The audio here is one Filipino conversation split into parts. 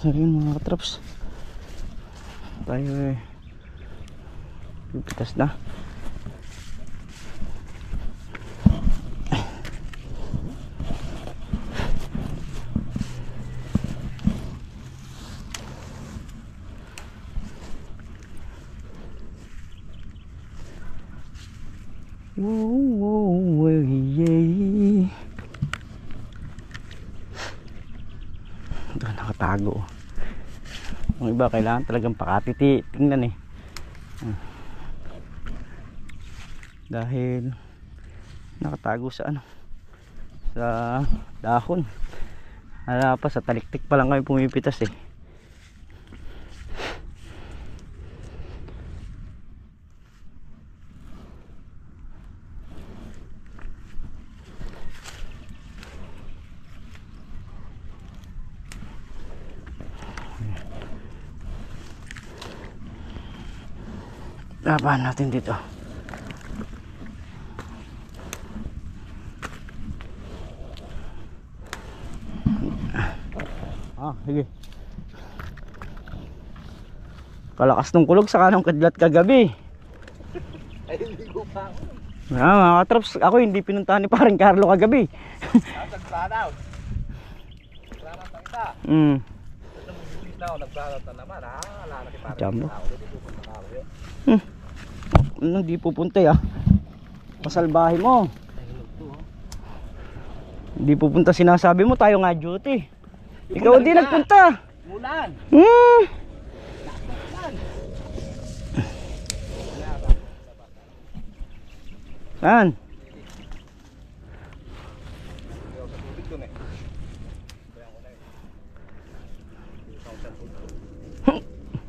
So yun mga katraps, tayo pipitas na. Wow, yeah. Ito, nakatago. Yung iba kailangan talagang pakatiti tingnan eh. Dahil nakatago sa ano, sa dahon. Hala pa, sa taliktik pa lang kami pumipitas eh. Laban natin dito. Sige. Kalakas ng kulog sa kanang kadlat kagabi. Ay, hindi ko pa ako. Mga katraps, ako hindi pinuntahan ni parang Carlo kagabi. Nagplanaw. Nagplanaw pa kita. Nagbulis na ako, nagplanaw na naman. Wala na kay parang Jumbo. Hindi pupunta na ako yun. Hindi pupunta ya. Pasalbahe mo. Hindi pupunta, sinasabi mo tayo nga duty. Ikaw hindi nagpunta. Mulan. Saan?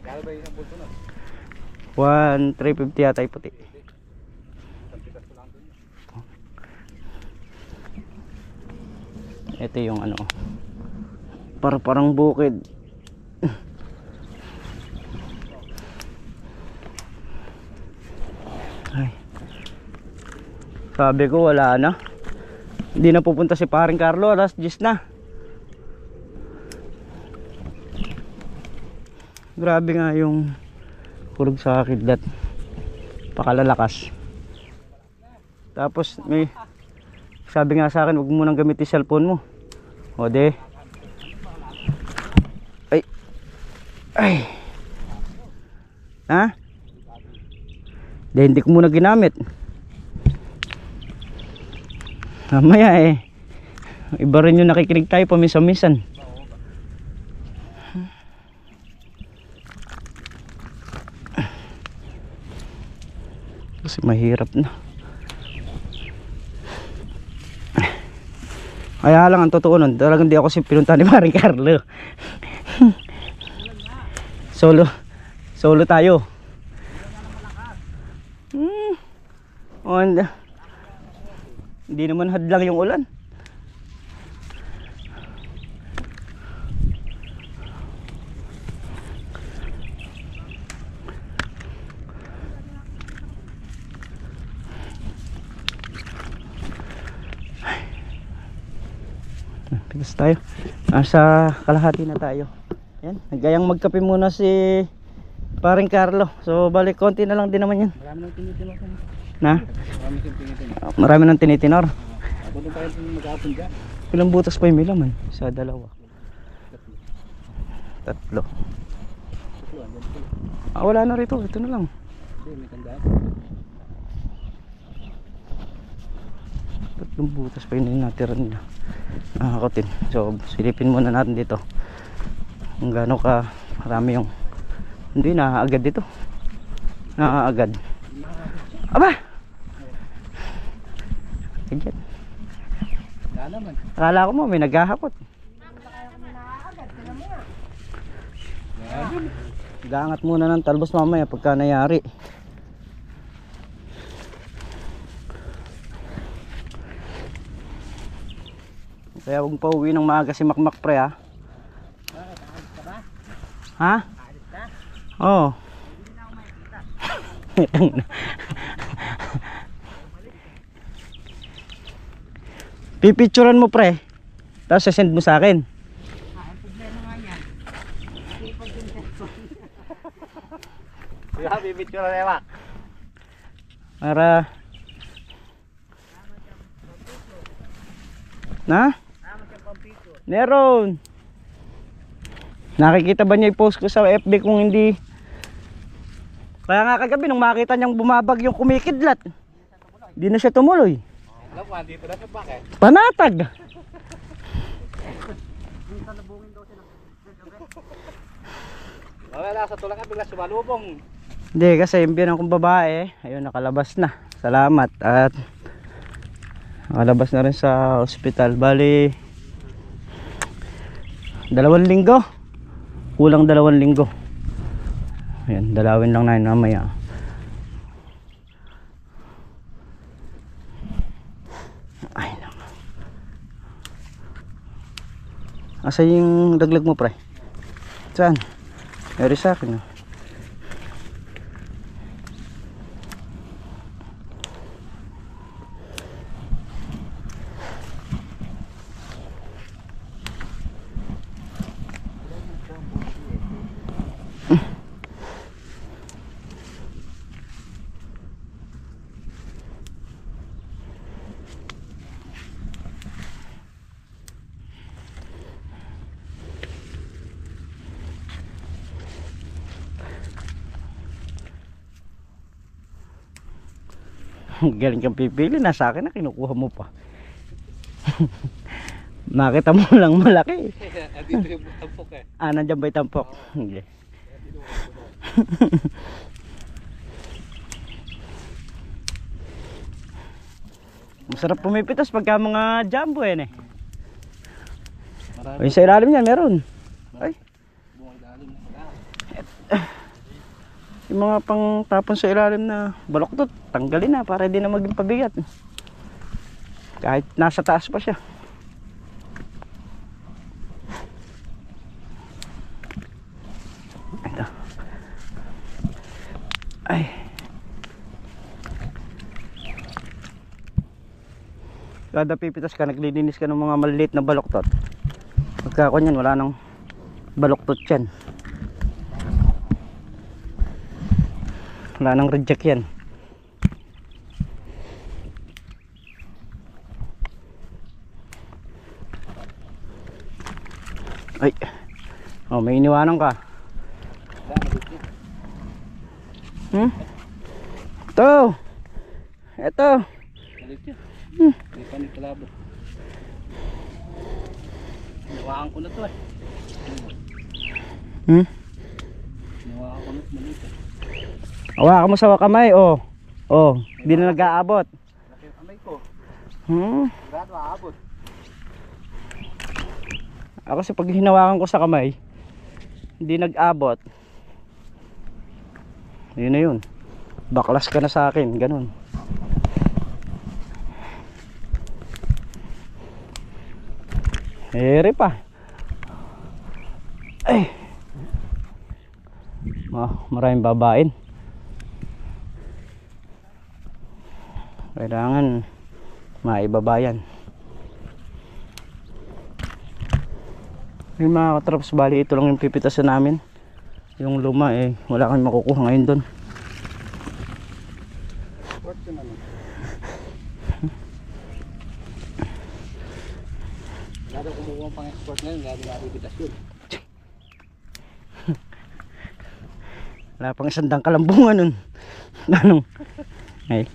Kaya ba yung bulto na? 1,350 yata yung puti. Ito yung ano, parang bukid. Ay. Sabi ko wala na. Hindi na pupunta si paring Carlo, alas 10 na. Grabe nga yung kurog sa kidlat. Pakalalakas. Tapos may sabi nga sa akin, huwag mo nang gamitin cellphone mo. O de. Ay. Ha? De, hindi ko muna ginamit. Mamaya eh. Iba rin yung nakikinig tayo paminsan-minsan. Kasi mahirap na. Kaya lang ang totoo nun, talagang di ako pinunta ni Maring Carlo. Solo tayo. Hindi naman hadlang yung ulan. Pigas tayo. Nasa kalahati na tayo. Yan, nagayang magkape muna si paring Carlo. So balik konti na lang din naman yan. Marami nang tinitinor. Na? Marami nang tinitinor. Marami nang tinitinor. Abot tayo mag-aapon dyan. Ilang butas pa yung may laman? Isa, dalawa. Tatlo. Wala na rito. Ito na lang. Hindi, may tandaan. Tatlong butas pa yun yung natira nila. Nakakotin. So silipin muna natin dito kung gaano ka marami yung hindi naaagad dito. Naaagad. Aba! Ganyan. Wala naman. Akala ko mo may naghahakot. Gaangat muna ng talbos mamaya pagka nayari. Kaya huwag pa uwi ng maaga si Makmak pre ha. Ha? Oo. Pipicturean mo pre. Tapos send mo sa akin. Bibit ko na Ewa. Para na? Meron. Nakikita ba niya i-post ko sa FB kung hindi? Kaya nga kagabi nung makita niyang bumabag yung kumikidlat, hindi na siya tumuloy. Alam mo, dito na bakit? Panatag. Wala sa tulak at bigla sumalubong. Hindi kasi yung binang kong babae, ayun nakalabas na. Salamat at nakalabas na rin sa ospital. Bali 2 linggo. Kulang 2 linggo. Ayan, dalawin lang na mamaya. Ay naman. Asa yung daglag mo pre? Saan? Eri sa akin. Galing kang pipili, nasa akin na kinukuha mo pa. Nakita mo lang malaki. Dito yung tampok eh. Ah, nandiyan ba yung tampok? Hindi. Masarap pumipitas pagka mga jumbo yan eh. Ayun sa ilalim niyan meron. Ay. Yung mga pang tapon sa ilalim na baloktot, tanggalin na para di na maging pabigat. Kahit nasa taas pa siya. Ito. Ay. Kada pipitas ka, naglilinis ka ng mga maliliit na baloktot. Pagka kunyan, wala nang baloktot yan. Wala nang reject yan. Ay. Oh, may iniwanan ka. Ito. Ito. Hindi pa nagkalabo. Nawakan ko na to eh. Nawakan ko na ito maliit eh. Hawakan mo sa kamay, oh. Oh, hindi na nag-aabot. Laki yung kamay ko. Grado aabot. Ako kasi pag hinawakan ko sa kamay, hindi nag-abot. Yun na yun. Baklas ka na sa akin, ganun. Ere pa. Ay. Maraming babain. Kailangan maibabayan. Yung mga katraps, bali ito lang yung pipitasan namin. Yung luma eh, wala kang makukuha ngayon doon. Lalo kumukuha pang export ngayon, lalo na bibitas yun. Wala pang 100 kalambungan nun. Anong? Ay.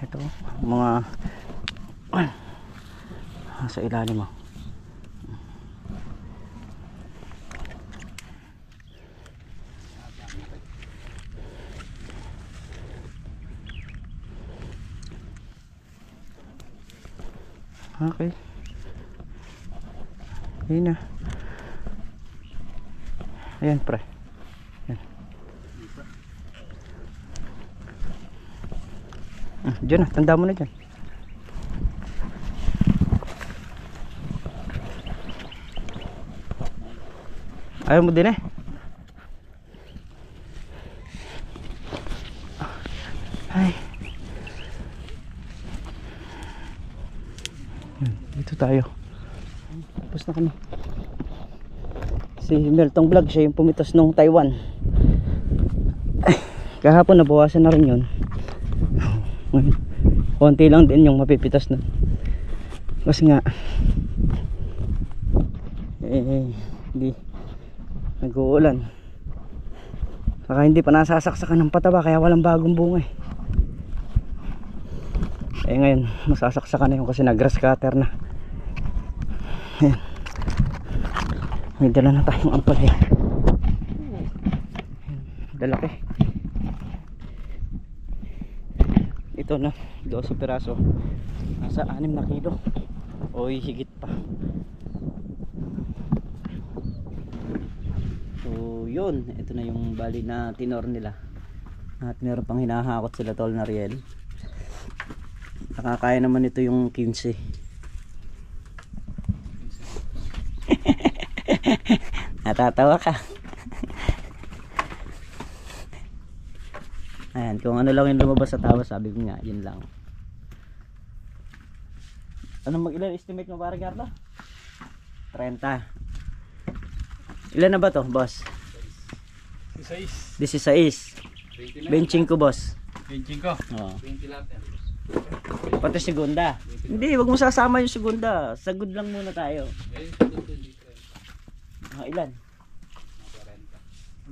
Ito mga sa ilalim mo. Okay. Ayun na. Ayan pre. Ayan. Diyan na, tanda mo na dyan. Ayaw mo din eh. Ay. Dito tayo. Tapos na kami. Si Meltong Vlog, siya yung pumitas nung Taiwan. Ay, kahapon nabawasan na rin yun. Ngayon, konti lang din yung mapipitas na. Kasi nga hindi nag-uulan, saka hindi pa nasasaksakan ng pataba, kaya walang bagong bunga ngayon masasaksakan na yun kasi nag-grass cutter na. Ayan. May dala na tayong ampalaya. Dalaki ito na, 12 piraso, nasa 6 na kilo o higit pa. So yun, ito na yung bali na tinor nila at meron pang hinahakot sila tol na riel. Nakakaya naman ito yung 15. Natatawa ka. Ayan, kung ano lang yung lumabas sa tawa, sabi ko nga, yun lang. Anong mag-ilan estimate mo para Gardo? 30. Ilan na ba to, boss? 16. 16. Benching ko, boss. Benching ko? Oo. 20 lahat yan. Pati segunda. Hindi, wag mo sasama yung segunda. Sagud lang muna tayo. Ilan?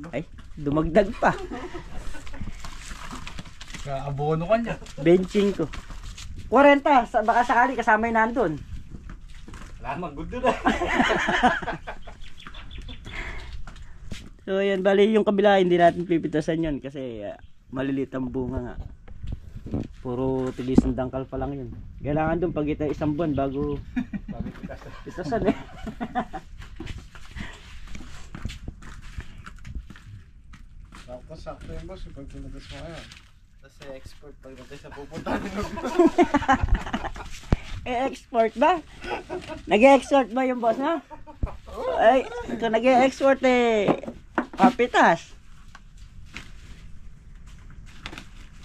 40. Ay, dumagdag pa. Abono ka niya. Benching ko 40, baka sakali kasama yung nandun. Wala, mag-good doon. So yan, bali yung kabila hindi natin pipitasan yun kasi maliliit ang bunga nga. Puro tigisang dangkal pa lang yun. Kailangan dun pagkita isang buwan bago pitasan Tapos sakto yung boss, pag pinagas mo ngayon. Tapos export pagdating sa pupunta nyo. export ba? Nag-export ba yung boss na? Ay, kung nag-export papitas.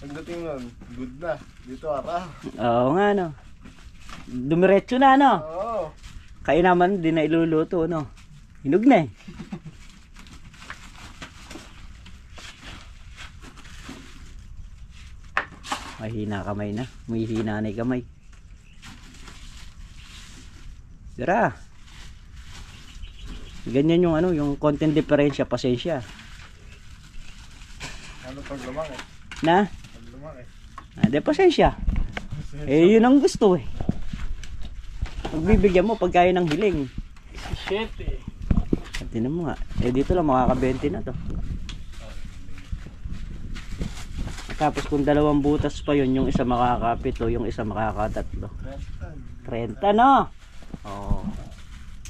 Pagdating nun, good na. Dito ara. Oo nga no. Dumiretso na no. Oo. Kaya naman di na iluluto no. Hinog na Mahina kamay na. May hina na kamay. Tira. Ganyan yung yung content difference, pasensya. Ano pag lumaki? Na? Pag lumaki. De pasensya. Yun ang gusto Pagbibigyan mo pagkaya ng hiling. Shit Tingnan mo nga. Dito lang makaka-20 na to. Tapos kung 2 butas pa yun, yung isa makakapito, yung isa makakatatlo. 30 no? Oo.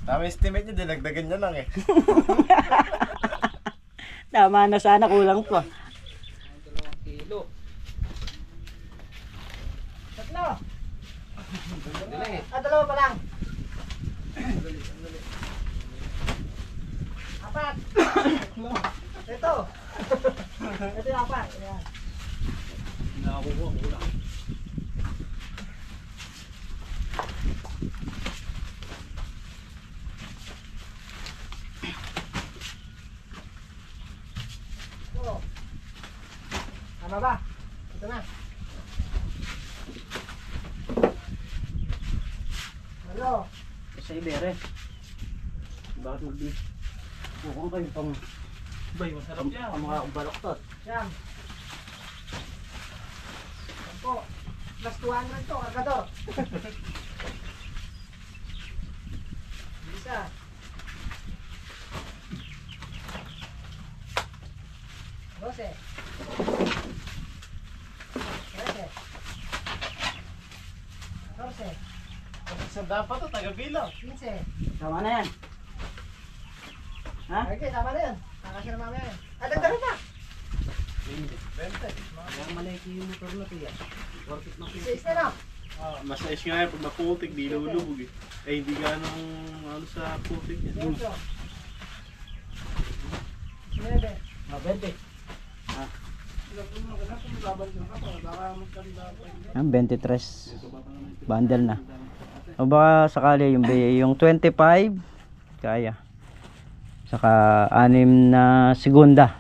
Tama estimate nyo, dinagdagan nyo lang Tama na sana, kulang pa. 2 kilo. Tatlo. Dalawa pa lang. Apat. Ito. Ito yung apat. Ayan. Nakakuha ko lang. Tama ba? Ito na. Hello. Sa ibere. Bakit magdi? Bukong kayo pang Bay, masarap yan. Ang mga baloktot. Yan. Yan po. Plus 200 to, kargador. Bisa. Dose. 13. 14. Sa dapat to, taga-bilang. 15. Tama na yan. Ha? Okay, tama na yan. Kakasya na mamaya yan. Dagdagan pa. 20. Yung malaki yung motor na to yan. Worth it na 6 na lang. Mas ayos nga yan pag naputik, di lulubog hindi ganong sa putik yan. 9. 20. Yan, 23 bundle na. O baka sakali yung 25 kaya. Saka 6 na segunda.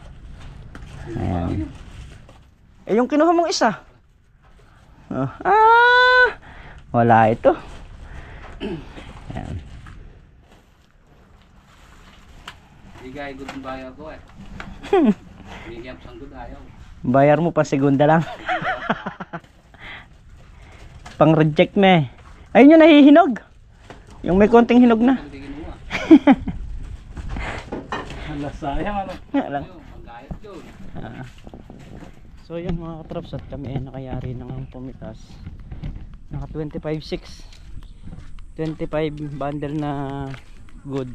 Ayan. Eh yung kinuha mong isa. Oh. Wala ito. Ayan. Bigay good ng bayar ko eh. Bigyan sang good ayaw. Bayar mo pa segunda lang. Pang reject me. Ayun yung nahihinog. Yung may konting hinog na. Hindi kinuha. Hala sayang ano. Lang. Magayat yun. So yun mga katrops, at kami ay nakayari ng pumitas. Naka 25.6 25 bundle na good.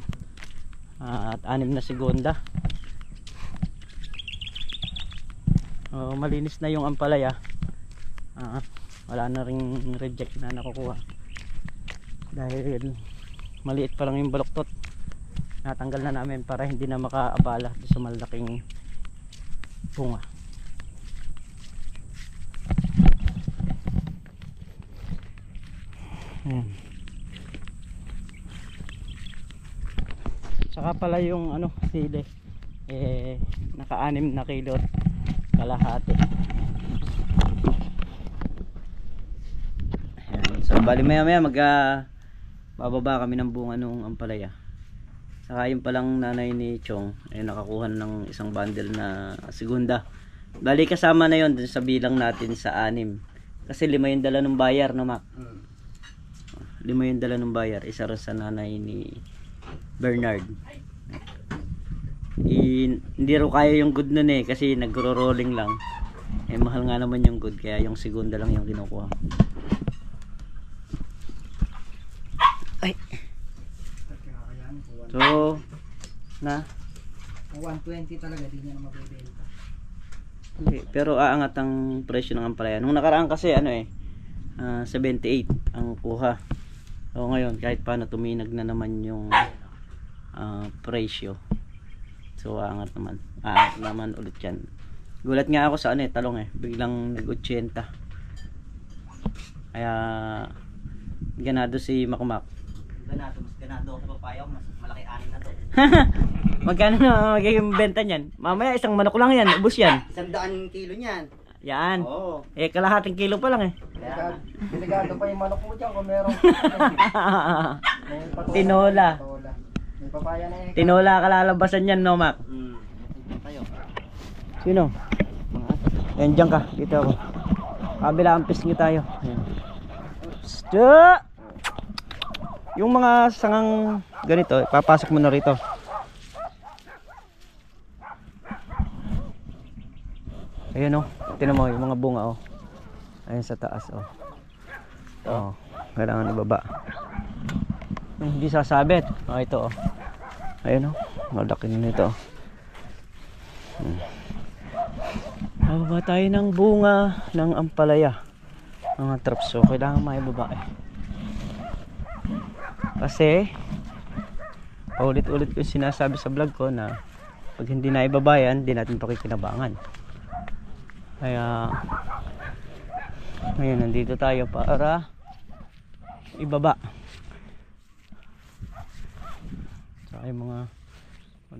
At 6 na segunda. Malinis na yung ampalaya. Wala na ring reject na nakukuha. Dahil maliit pa lang yung baluktot. Natanggal na namin para hindi na makaabala sa malaking bunga. Saka pala yung sili naka 6 na kilo kalahati. Ayan. So bali maya bababa kami ng bunga nung ampalaya. Saka yung palang nanay ni Chong ay nakakuha ng isang bundle na segunda. Bali kasama na yon dun sa bilang natin sa 6. Kasi 5 yung dala ng bayar, no Mac? 5 yung dala ng bayar. Isa rin sa nanay ni Bernard. Hindi ro kaya yung good nun eh, kasi nagro-rolling lang. Mahal nga naman yung good, kaya yung segunda lang yung kinukuha. Ay. So, 120 talaga, di niya na mabibenta. Pero aangat ang presyo ng ampalaya. Nung nakaraan kasi 78 ang kuha. So ngayon kahit paano tuminag na naman yung presyo. So aangat naman ulit yan. Gulat nga ako sa talong biglang nag-80. Kaya ganado si Makumak. Mas ganado sa papayaw, mas malaki 6 na to. Magkano na magiging benta niyan? Mamaya isang manok lang yan, ubos yan. 100 kilo niyan. Yan. Oo. Kalahating kilo pa lang Delikado pa yung manok mo dyan kung meron. Tinola. May papaya na Tinola kalalabasan yan, no, Mac? Tayo. Sino? Ayan, dyan ka. Dito ako. Kabila ang pisngi tayo. Ayan. Stop! Yung mga sangang ganito, papasok mo na rito. Ayan tinan mo yung mga bunga Ayan sa taas kailangan ibaba. Yung hindi sasabit. Ito Ayan malaki na nito. Bababa tayo ng bunga ng ampalaya. Mga traps, so kailangan maibaba kasi paulit-ulit ko sinasabi sa vlog ko na pag hindi na ibabayan, hindi natin pakikinabangan. Kaya ngayon nandito tayo para ibaba. Saka yung mga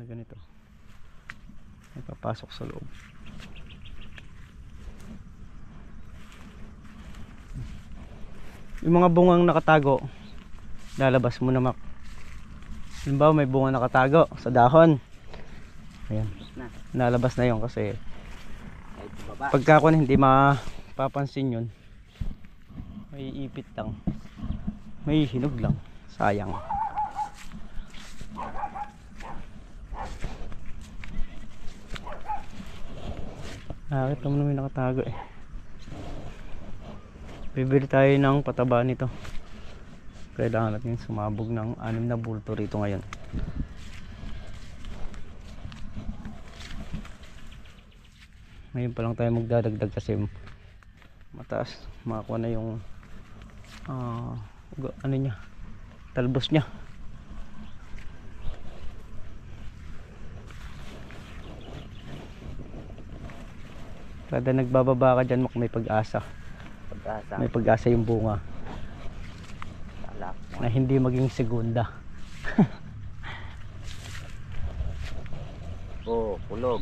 ganito ay papasok sa loob. Yung mga bungang nakatago lalabas mo na, Mac. Halimbawa may bunga nakatago sa dahon. Ayan. Nalabas na yon kasi pagka hindi mapapansin yun, may ipit lang, may hinog lang, sayang. Ito mo naman nakatago bibili tayo ng pataba nito. Kailangan natin sumabog ng 6 na bulto rito ngayon. Ngayon pa lang tayo magdadagdag kasi mataas. Makakuha na yung niya, talbos niya. Kada nagbababa ka dyan, may pag-asa. May pag-asa yung bunga na hindi maging segunda. Oo, kulog.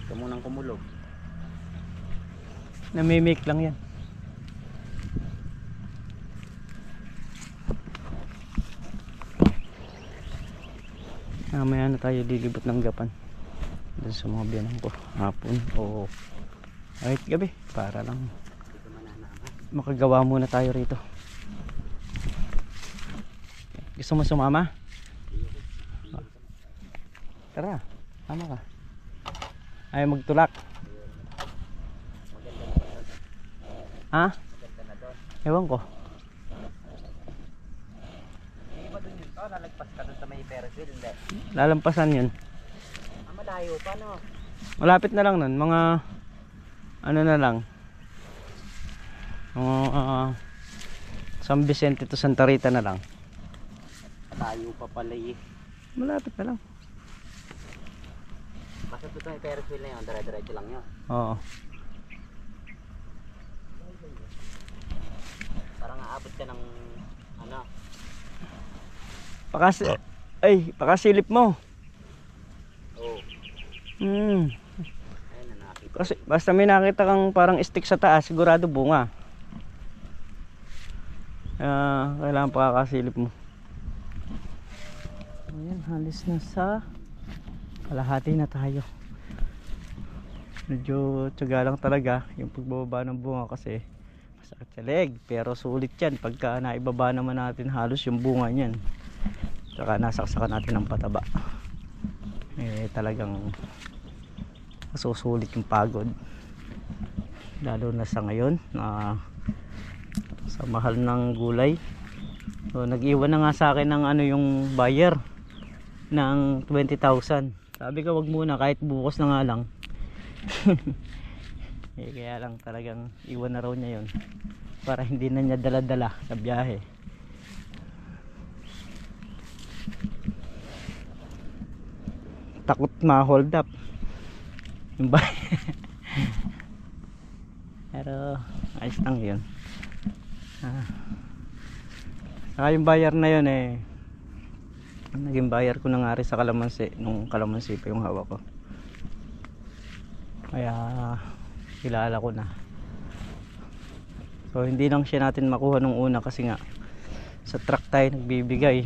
Ito munang kumulog. Namimik lang yan. Mamaya na tayo lilibot ng gapan doon sa mga biyanang ko hapon o kahit gabi para lang makagawa muna tayo rito. Gusto mo sumama? Tara, sama ka. Ay magtulak. Ha? Ewan ko. Hindi ba dun yun? Lalagpas ka dun sa may Ferris wheel, hindi? Lalampasan yun. Malayo pa, no? Malapit na lang nun. Mga ano na lang. San Vicente to Santa Rita na lang. Malayo pa pala eh. Malapit na lang. Basta dun sa may Ferris wheel na yun, dire-diretso lang yun. Oo. Parang aabot ka ng ano. Pakasilip mo. Oo. Hmm. Ayun na nakakita. Kasi basta may nakita kang parang stick sa taas, sigurado bunga. Kailangan pakakasilip mo. Ayan, halis na sa kalahati na tayo. Medyo tiyaga lang talaga yung pagbababa ng bunga kasi masakit sa leg, pero sulit yan pagka naibaba naman natin halos yung bunga niyan. Saka nasaksakan natin ng pataba. Talagang masusulit yung pagod. Lalo na sa ngayon na sa mahal ng gulay. So nag-iwan na nga sa akin ng ano yung buyer ng 20,000. Sabi ko wag muna kahit bukas na nga lang. Kaya lang talagang iwan na raw niya yon para hindi na niya dala-dala sa biyahe. Takot ma-hold up yung pero ayos lang yun. Saka yung buyer na yun naging buyer ko na nga rin sa kalamansi nung kalamansi pa yung hawak ko, kaya kilala ko na. So hindi lang siya natin makuha nung una kasi nga sa truck tayo nagbibigay.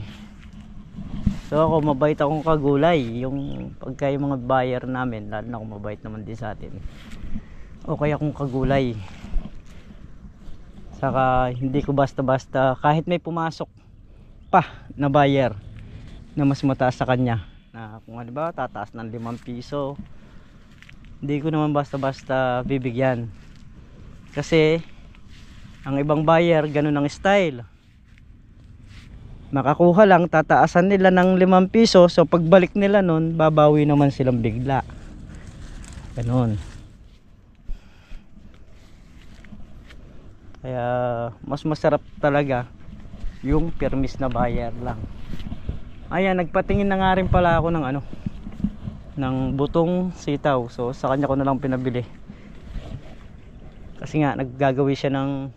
So ako mabait akong kagulay, yung pagka yung mga buyer namin, lalo na kung mabait naman din sa atin, o kaya akong kagulay. Saka hindi ko basta-basta kahit may pumasok pa na buyer na mas mataas sa kanya, na kung ano ba tataas ng 5 piso, hindi ko naman basta-basta bibigyan. Kasi ang ibang buyer ganun ang style, makakuha lang tataasan nila ng 5 piso, so pagbalik nila nun babawi naman silang bigla, ganun. Kaya mas masarap talaga yung permis na buyer lang. Ayan, nagpatingin na nga rin pala ako ng ano, ng butong sitaw. So sa kanya ko na lang pinabili. Kasi nga naggagawi siya ng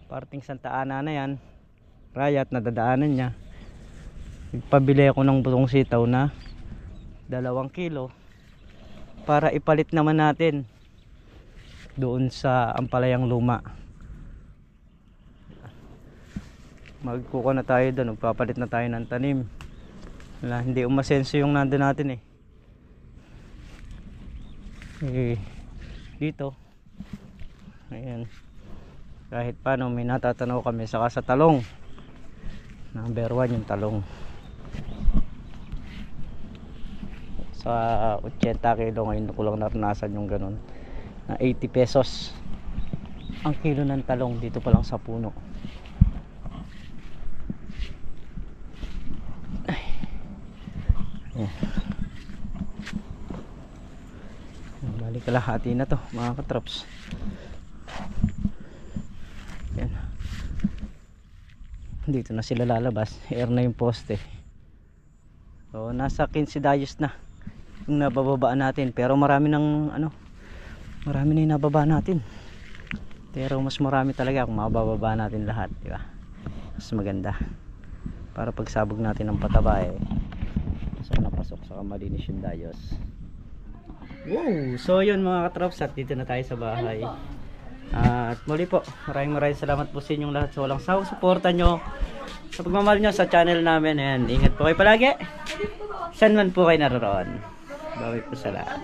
parting Santa Ana na yan, Rayat na dadaanan niya. Nagpabili ako ng butong sitaw na 2 kilo para ipalit naman natin doon sa Ampalayang Luma. Magkuha na tayo doon, magpapalit na tayo ng tanim. Wala, hindi umasenso yung nandun natin dito. Ayan, kahit paano may natatanaw kami. Saka sa talong, number 1 yung talong. Sa 80 kilo ngayon ko lang naranasan yung ganun, na 80 pesos ang kilo ng talong dito pa lang sa puno. Balik kalahati na to mga katrops. Yan. Dito na sila lalabas, air na yung poste. So nasa 15 dayos na yung nabababaan natin, pero marami ng marami na yung nababa natin. Pero mas marami talaga kung mabababa natin lahat, di ba? Mas maganda para pagsabog natin ng pataba sana pasok sa malinis yung dayos. Wow! So yun mga katrops, at dito na tayo sa bahay. At muli po, maraming salamat po sa inyong lahat sa walang sawang suporta nyo, sa pagmamahal nyo sa channel namin. And ingat po kayo palagi, saan man po kayo naroon. Bye po sa lahat.